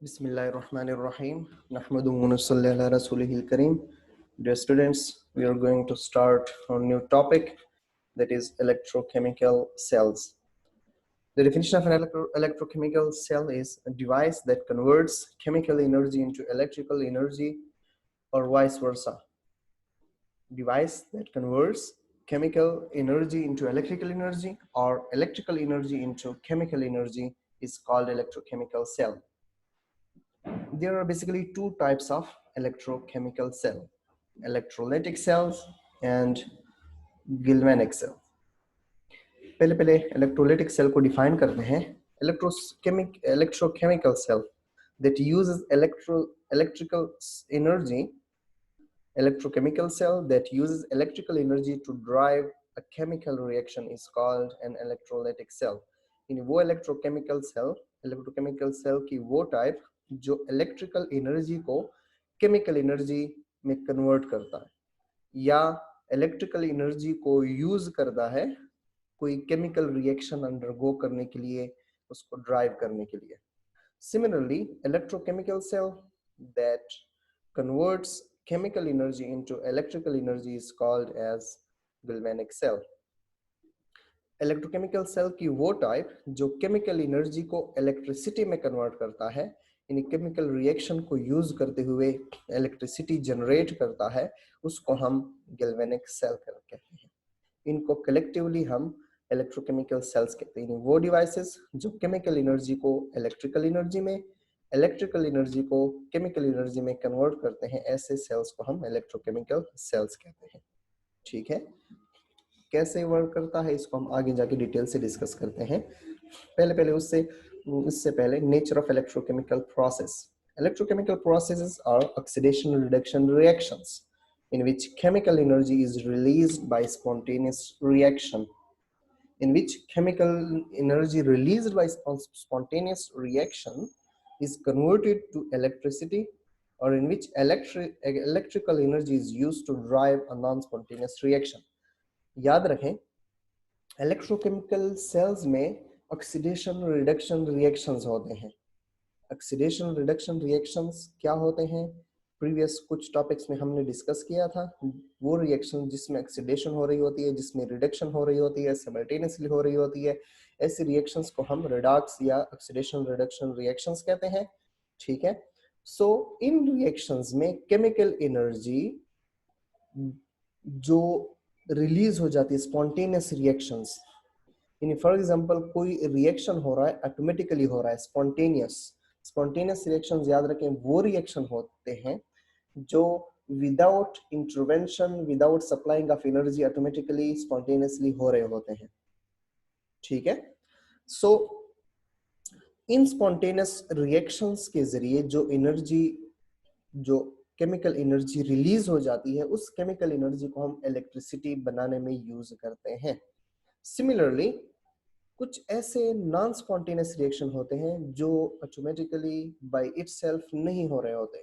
Bismillahirrahmanirrahim. Nahmaduhu wa nusalli ala rasulihil kareem. Dear students, we are going to start a new topic, that is electrochemical cells. The definition of an electrochemical cell is a device that converts chemical energy into electrical energy or vice versa. Device that converts chemical energy into electrical energy or electrical energy into chemical energy is called electrochemical cell. There are basically two types of electrochemical cell: electrolytic cells and galvanic cell. पहले electrolytic cell को define करते हैं. Electrochemical cell that uses electrical energy. Electrochemical cell that uses electrical energy to drive a chemical reaction is called an electrolytic cell. In वो electrochemical cell की वो type जो electrical energy को chemical energy में convert करता है या electrical energy को use करता है कोई chemical reaction undergo करने के लिए, उसको drive करने के लिए. Similarly, electrochemical cell that converts chemical energy into electrical energy is called as galvanic cell. Electrochemical cell की वो type जो chemical energy को electricity में convert करता है, यानी chemical reaction को use करते हुए electricity generate करता है, उसको हम galvanic cell कहते हैं. इनको collectively हम electrochemical cells कहते हैं. वो devices जो chemical energy को electrical energy में, electrical energy को chemical energy में convert करते हैं, ऐसे cells को हम electrochemical cells कहते हैं. ठीक है, कैसे वर्क करता है इसको हम आगे जाके डिटेल से डिस्कस करते हैं. इससे पहले nature of electrochemical process. Electrochemical processes are oxidation reduction reactions in which chemical energy is released by spontaneous reaction. In which chemical energy released by spontaneous reaction is converted to electricity, or in which electrical energy is used to drive a non-spontaneous reaction. याद रखें, electrochemical cells में oxidation reduction reactions होते हैं. Oxidation reduction reactions क्या होते हैं, previous कुछ topics में हमने डिस्कस किया था. वो रिएक्शन जिसमें ऑक्सीडेशन हो रही होती है, जिसमें रिडक्शन हो रही होती है, साइमल्टेनियसली हो रही होती है, ऐसी रिएक्शंस को हम रिडॉक्स या ऑक्सीडेशन रिडक्शन रिएक्शंस कहते हैं. ठीक है, सो इन रिएक्शंस में केमिकल एनर्जी जो रिलीज हो जाती है, स्पॉन्टेनियस रिएक्शंस. यानी फॉर एग्जांपल कोई रिएक्शन हो रहा है, ऑटोमेटिकली हो रहा है, स्पॉन्टेनियस रिएक्शंस याद रखें वो रिएक्शन होते हैं जो without intervention, without supplying of energy automatically spontaneously हो रहे होते हैं. ठीक है, सो इन स्पॉन्टेनियस रिएक्शंस के जरिए जो एनर्जी, जो केमिकल एनर्जी रिलीज हो जाती है, उस केमिकल एनर्जी को हम इलेक्ट्रिसिटी बनाने में यूज करते हैं. सिमिलरली कुछ ऐसे नॉन स्पॉन्टेनियस रिएक्शन होते हैं जो ऑटोमेटिकली बाय इटसेल्फ नहीं हो रहे होते,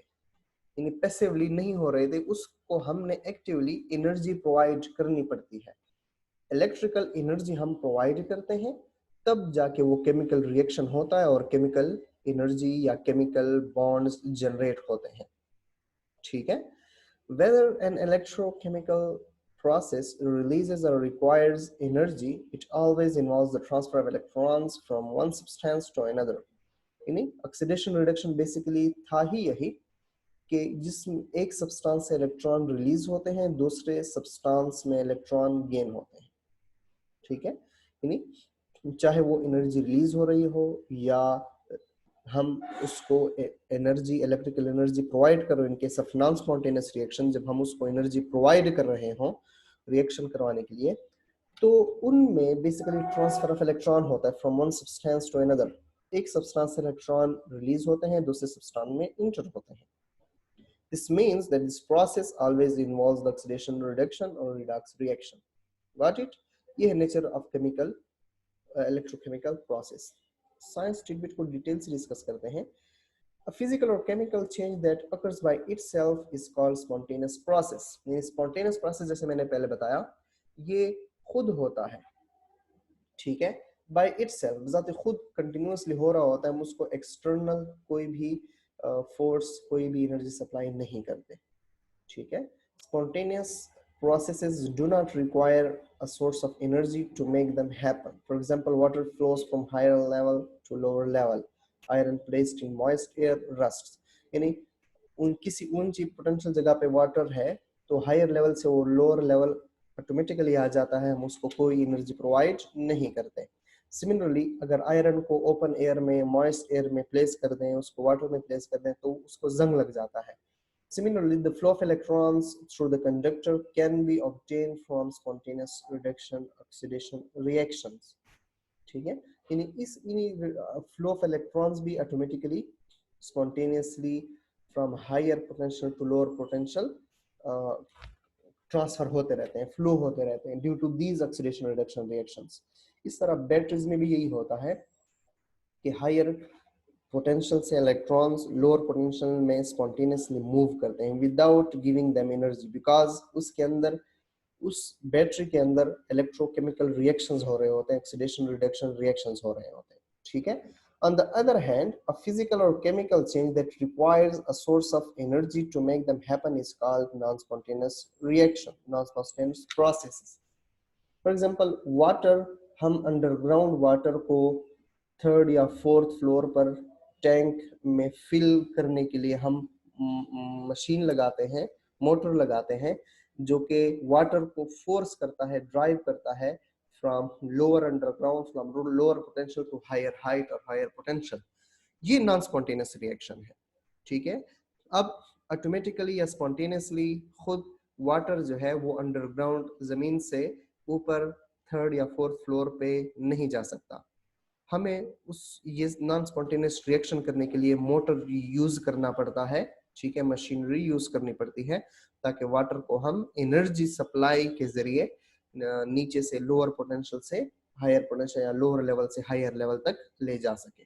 यानी पैसिवली नहीं हो रहे थे, उसको हमने एक्टिवली एनर्जी प्रोवाइड करनी पड़ती है. इलेक्ट्रिकल एनर्जी हम प्रोवाइड करते हैं, तब जाके वो केमिकल रिएक्शन होता है और केमिकल एनर्जी या केमिकल बॉन्ड्स जनरेट होते हैं. ठीक है, whether an electrochemical process releases or requires energy, it always involves the transfer of electrons from one substance to another. यानी ऑक्सीडेशन रिडक्शन बेसिकली था ही यही कि जिसमें एक सब्सटेंस से इलेक्ट्रॉन रिलीज होते हैं, दूसरे सब्सटेंस में इलेक्ट्रॉन गेन होते हैं. ठीक है, यानी चाहे वो एनर्जी रिलीज हो रही हो या हम उसको एनर्जी, इलेक्ट्रिकल एनर्जी प्रोवाइड कर रहे हो in case of non spontaneous reaction, जब हम उसको एनर्जी प्रोवाइड कर रहे हो रिएक्शन करवाने के लिए, तो उनमें बेसिकली ट्रांसफर ऑफ इलेक्ट्रॉन होता है from one substance to another. एक सब्सटेंस से इलेक्ट्रॉन रिलीज होते हैं, दूसरे सब्सटेंस में इंटर होते हैं. This means that this process always involves the oxidation reduction or redox reaction. Got it? ये है nature of chemical electrochemical process. Science tribute को डिटेल से डिस्कस करते हैं. A physical or chemical change that occurs by itself is called spontaneous process. ये spontaneous process जैसे मैंने पहले बताया, ये खुद होता है. ठीक है, बाय इटसेल्फ, बजाते खुद कंटिन्यूअसली हो रहा होता है, हम उसको एक्सटर्नल कोई भी फोर्स, कोई भी एनर्जी सप्लाई नहीं करते, ठीक है। Spontaneous processes do not require a source of energy to make them happen. For example, water flows from higher level to lower level. Iron placed in moist air rusts. यानी किसी ऊंची potential जगह पे water है तो higher level से वो lower level automatically आ जाता है, हम उसको कोई एनर्जी प्रोवाइड नहीं करते। सिमिलरली अगर आयरन को ओपन एयर में, मॉइस्ट एयर में प्लेस कर दें, उसको वाटर में प्लेस कर दें तो उसको जंग लग जाता है। Similarly, the flow of electrons through the conductor can be obtained from spontaneous reduction oxidation reactions, ठीक है। इस फ्लो ऑफ इलेक्ट्रॉन्स भी automatically spontaneously from higher potential to lower potential transfer होते रहते हैं, फ्लो होते रहते हैं due to these oxidation reduction reactions. इस तरह बैटरीज में भी यही होता है कि हायर पोटेंशियल से इलेक्ट्रॉन्स लोअर पोटेंशियल में स्पॉन्टेनियसली मूव करते हैं without giving them energy, because उसके अंदर, उस बैटरी के अंदर इलेक्ट्रोकेमिकल रिएक्शंस हो रहे होते हैं, ऑक्सीडेशन रिडक्शन रिएक्शंस हो रहे होते हैं, ठीक है। On the other hand, a physical or chemical change that requires a source of energy to make them happen is called non-spontaneous reaction, non-spontaneous processes. For example, water, हम underground water को third या fourth floor पर tank में fill करने के लिए हम machine लगाते हैं, मोटर लगाते हैं, जो कि वाटर को फोर्स करता है, ड्राइव करता है from lower underground, from lower potential to higher height और हायर पोटेंशियल। ये नॉन स्पॉन्टेनियस रिएक्शन है, ठीक है। अब ऑटोमेटिकली या स्पॉन्टेनियसली खुद वाटर जो है वो अंडरग्राउंड जमीन से ऊपर थर्ड या फोर्थ फ्लोर पे नहीं जा सकता, हमें उस ये नॉन स्पॉन्टेनियस रिएक्शन करने के लिए मोटर यूज करना पड़ता है, ठीक है, मशीनरी यूज करनी पड़ती है ताकि वाटर को हम एनर्जी सप्लाई के जरिए नीचे से लोअर पोटेंशियल से हायर पोटेंशियल या लोअर लेवल से हायर लेवल तक ले जा सके।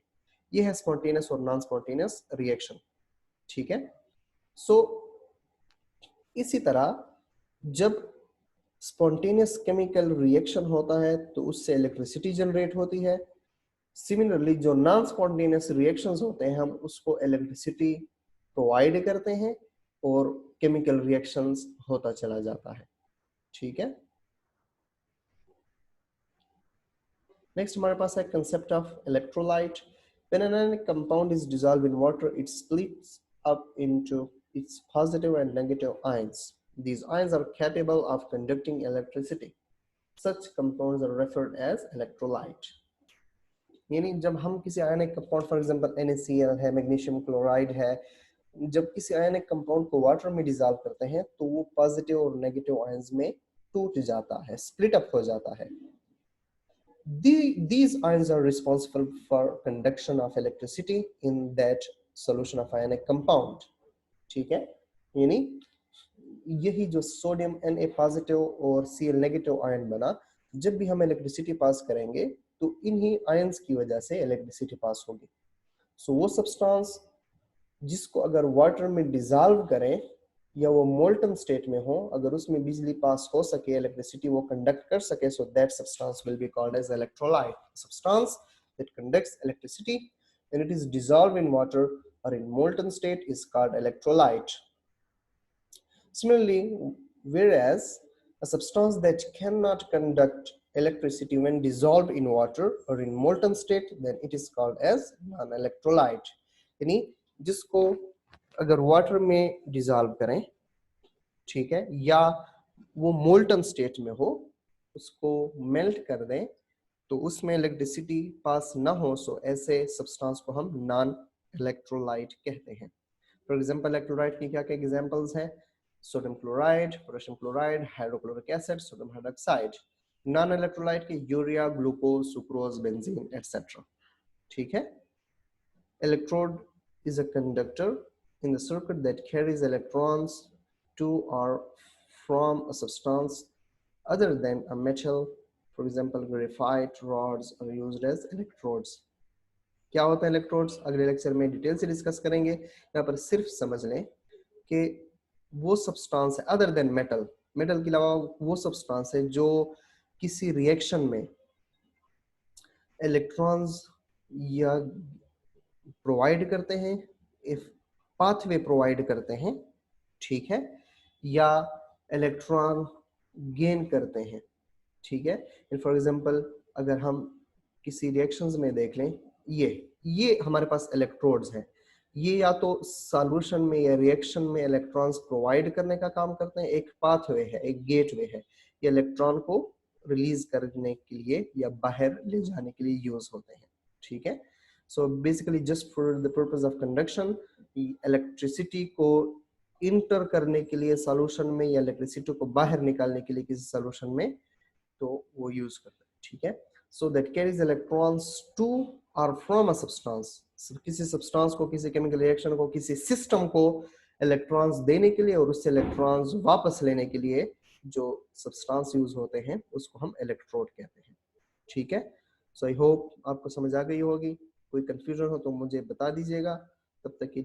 ये है स्पॉन्टेनियस और नॉन स्पॉन्टेनियस रिएक्शन, ठीक है। सो इसी तरह जब स्पॉन्टेनियस केमिकल रिएक्शन होता है तो उससे इलेक्ट्रिसिटी जनरेट होती है। सिमिलरली जो नॉन स्पॉन्टेनियस रिएक्शंस होते हैं हम उसको इलेक्ट्रिसिटी प्रोवाइड करते हैं और केमिकल रिएक्शंस होता चला जाता है, ठीक है। नेक्स्ट हमारे पास है concept of electrolyte. When an ionic compound is dissolved in water, it splits up into its positive and negative ions. These ions are capable of conducting electricity. Such compounds are referred as electrolyte. यानी जब हम किसी ionic compound, for example NaCl है, magnesium chloride है, जब किसी ionic compound को water में डिसॉल्व करते हैं तो वो पॉजिटिव और नेगेटिव आयंस में टूट जाता है, स्प्लिट अप हो जाता है। These ions are responsible for conduction of electricity in that solution of ionic compound, ठीक है। यानी यही जो सोडियम Na पॉजिटिव और Cl नेगेटिव आयन बना, जब भी हम इलेक्ट्रिसिटी पास करेंगे तो इन्हीं आयंस की वजह से इलेक्ट्रिसिटी पास होगी। सो वो सब्सटेंस जिसको अगर वाटर में डिसॉल्व करें या वो मोल्टन स्टेट में हो, अगर उसमें बिजली पास हो सके, इलेक्ट्रिसिटी वो कंडक्ट कर सके, so that substance will be called as electrolyte. Substance that conducts electricity when it is dissolved in water or in molten state is called electrolyte. Similarly, whereas a substance that cannot conduct electricity when dissolved in water or in molten state, then it is called as non-electrolyte. यानी जिसको अगर water में dissolve करें, ठीक है, या वो molten state में हो, उसको मेल्ट कर दें तो उसमें इलेक्ट्रिसिटी पास ना हो, सो ऐसे सब्सटेंस को हम नॉन इलेक्ट्रोलाइट कहते हैं। फॉर एग्जांपल इलेक्ट्रोलाइट की क्या क्या एग्जांपल्स हैं? Sodium chloride, potassium chloride, hydrochloric acid, sodium hydroxide. Non electrolyte के urea, glucose, sucrose, benzene etcetera, ठीक है। Electrode is a conductor in the circuit that carries electrons to or from a substance other than a metal. For example, graphite rods are used as electrodes. क्या होता है electrodes? अगले lecture में detail से discuss करेंगे। यहाँ पर सिर्फ समझ लें कि वो सब्सटेंस है अदर देन मेटल, मेटल के अलावा वो सब्सटेंस है जो किसी रिएक्शन में इलेक्ट्रॉन्स या प्रोवाइड करते हैं, इफ पाथवे प्रोवाइड करते हैं, ठीक है, या इलेक्ट्रॉन गेन करते हैं, ठीक है। फॉर एग्जांपल अगर हम किसी रिएक्शंस में देख लें, ये हमारे पास इलेक्ट्रोड्स हैं, ये या तो सॉल्यूशन में या रिएक्शन में इलेक्ट्रॉन्स प्रोवाइड करने का काम करते हैं, एक पाथवे है, एक गेटवे है, ये इलेक्ट्रॉन को रिलीज करने के लिए या बाहर ले जाने के लिए यूज होते हैं, ठीक है। So basically just for the purpose of conduction, electricity को इंटर करने के लिए सॉल्यूशन में या इलेक्ट्रिसिटी को बाहर निकालने के लिए किसी सॉल्यूशन में, तो वो यूज करते हैं, ठीक है। So that carries electrons to और फ्रॉम अ सब्सटेंस, किसी सब्सटेंस को, किसी केमिकल रिएक्शन को, किसी सिस्टम को इलेक्ट्रॉन्स देने के लिए और उससे इलेक्ट्रॉन्स वापस लेने के लिए जो सब्सटेंस यूज होते हैं उसको हम इलेक्ट्रोड कहते हैं, ठीक है। सो आई होप आपको समझ आ गई होगी। कोई कंफ्यूजन हो तो मुझे बता दीजिएगा। तब तक की